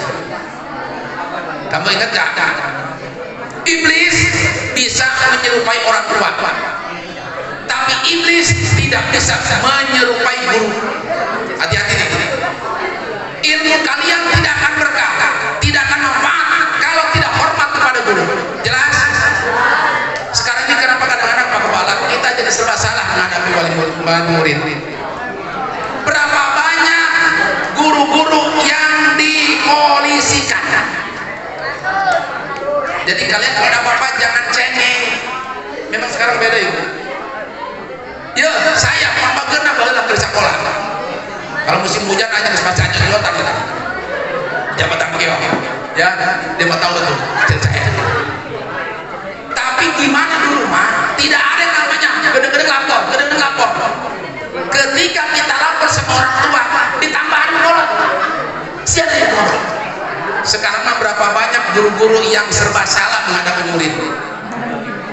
Kamu ingat gak? Iblis bisa menyerupai orang tua, tapi iblis tidak bisa menyerupai guru. Hati-hati nih. Ilmu kalian tidak akan berkah, tidak akan manfaat kalau tidak hormat kepada guru. Jelas? Sekarang ini kenapa kadang-kadang Pak Kepala kita jadi serba salah menghadapi wali murid? Berapa banyak guru-guru yang dipolisikan? Jadi kalian kalau ada apa-apa jangan cengeng. Memang sekarang beda itu. Ya, saya Pak Genap adalah ke sekolah. Kalau musim hujan aja baca aja di otak kita. Jabatan beliau. Ya, dia mau tahu betul cerita saya. Tapi gimana dulu mah? Tidak ada yang namanya gede-gede lapor. Ketika kita lapor sama orang tua, ditambahin bola. Siapa yang bola? Sekarang mah berapa banyak guru-guru yang serba salah menghadapi murid.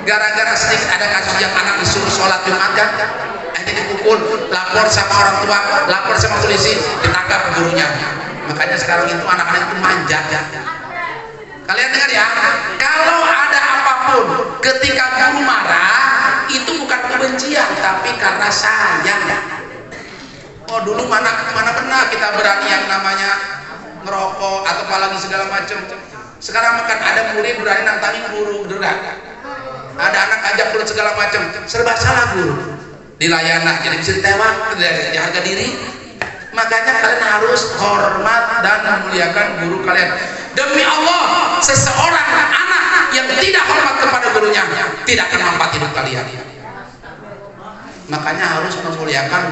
Gara-gara sedikit ada kasus yang anak disuruh sholat Jumat kan, akhirnya dipukul, lapor sama orang tua, lapor sama polisi, ditangkap gurunya. Makanya sekarang itu anak-anak itu manja. Kalian dengar ya, kalau ada apapun ketika guru marah itu bukan kebencian tapi karena sayang. Oh dulu mana pernah kita berani yang namanya ngerokok atau apalagi segala macam. Sekarang makan ada murid berani nantangin guru beneran. Ada anak ajak kulit segala macam, serba salah guru. Dilayana jadi bisa ditewak, di harga diri. Makanya kalian harus hormat dan memuliakan guru kalian. Demi Allah, seseorang anak yang tidak hormat kepada gurunya tidak akan manfaat hidup kalian. Makanya harus memuliakan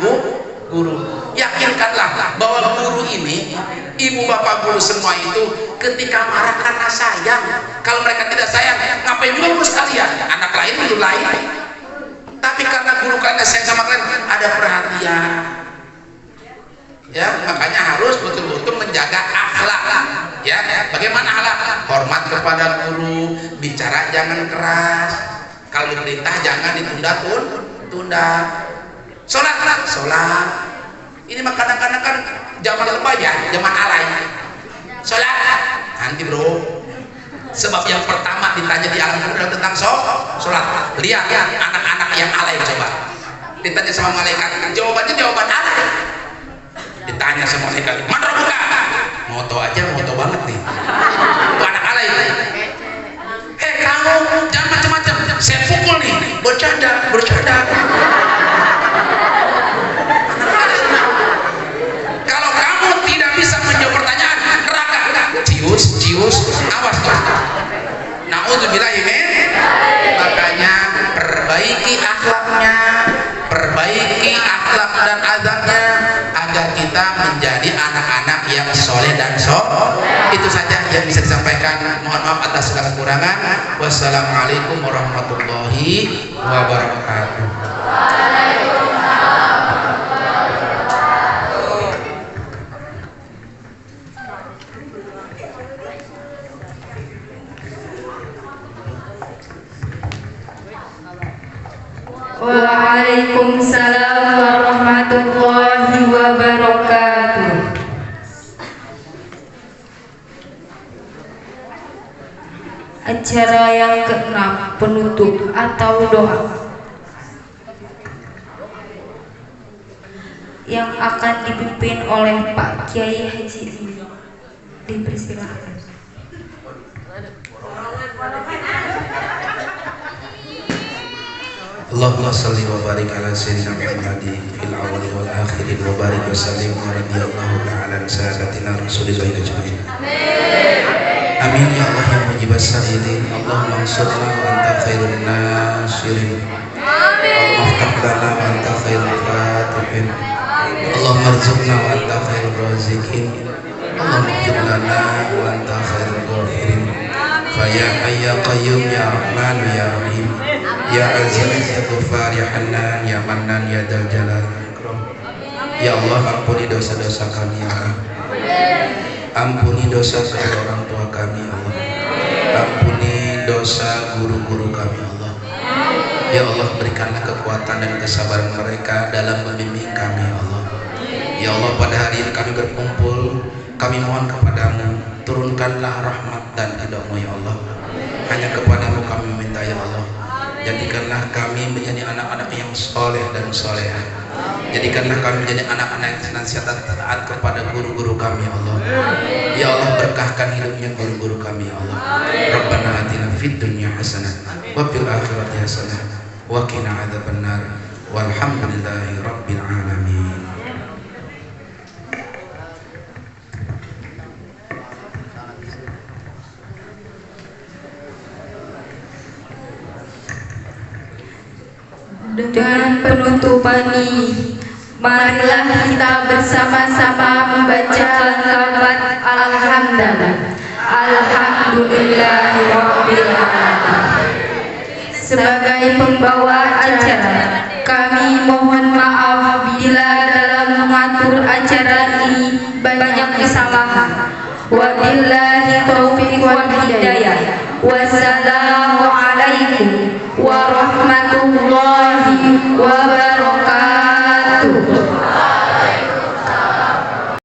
guru. Yakinkanlah bahwa guru ini, ibu bapak guru semua itu ketika marah karena sayang. Kalau mereka tidak sayang, ngapain juga ngurus kalian? Anak lain guru lain. Tapi karena guru kalian sayang sama kalian, ada perhatian. Ya, makanya harus betul-betul menjaga akhlak. Ya, bagaimana akhlak? Hormat kepada guru, bicara jangan keras. Kalau diperintah jangan ditunda-tunda. Sholat. Ini mah kadang-kadang kan zaman lebay ya, zaman alay. Sholat nanti bro. Sebab yang pertama ditanya di alam kubur tentang sholat. Lihat anak-anak yang alay coba. Ditanya sama malaikat, jawaban alay. Ditanya sama malaikat, mana buka? Moto banget nih. Itu anak alay. Kamu jangan macam-macam. Saya pukul nih. Bercanda. Kalau kamu tidak bisa menjawab pertanyaan, neraka. Cius, awas tuh. Na'udzubillah min. Makanya perbaiki akhlak dan azabnya agar kita menjadi anak-anak yang soleh dan itu saja yang bisa disampaikan. Mohon maaf atas segala kekurangan. Wassalamualaikum warahmatullahi wabarakatuh. Waalaikumsalam warahmatullahi wabarakatuh. Acara yang ke-6, penutup atau doa, yang akan dipimpin oleh Pak Kiai Haji. Dipersilakan. Allahumma salli wa barik ala sayyidina Muhammadin fil awwali wal akhirin wa barik wa sallim wa radiyallahu ta'ala an saadatina rasulillah ajma'in. Amin ya Allah ya mujibas sa'ilin. Allahumma ansurna wa anta khairun nasirin. Allahumma aftah lana wa anta khairul fatihin. Allahumma arzuqna wa anta khairur raziqin. Allahumma ighfir lana wa anta khairul ghafirin. Fa ya hayya qayyum ya rahman ya rahim. Ya Aziz ya Ghafar ya Hannan ya Mannan ya Dzal Jalal wal Ikram. Ya Allah, ampuni dosa-dosa kami ya Allah. Ampuni dosa kedua orang tua kami ya Allah. dosa guru-guru kami Allah. Ya Allah, berikanlah kekuatan dan kesabaran mereka dalam membimbing kami ya Allah. Ya Allah, pada hari ini kami berkumpul, kami mohon kepadamu, turunkanlah rahmat dan ridha-Mu ya Allah. Hanya kepadamu kami meminta ya Allah. Jadikanlah kami menjadi anak-anak yang soleh dan solehah. Jadikanlah kami menjadi anak-anak yang senantiasa taat kepada guru-guru kami ya Allah. Ya Allah, berkahkan hidupnya guru-guru kami ya Allah. Rabbana atina fid dunya hasanah wa fil akhirati hasanah wa qina adzabannar. Walhamdulillahi rabbil alamin. Dengan penutupan ini, marilah kita bersama-sama membaca lafaz Alhamdulillah. Alhamdulillahirabbil alamin. Sebagai pembawa acara, kami mohon maaf bila dalam mengatur acara ini banyak kesalahan. Wabillahi taufiq wal hidayah. Wassalamualaikum warahmatullahi wabarakatuh.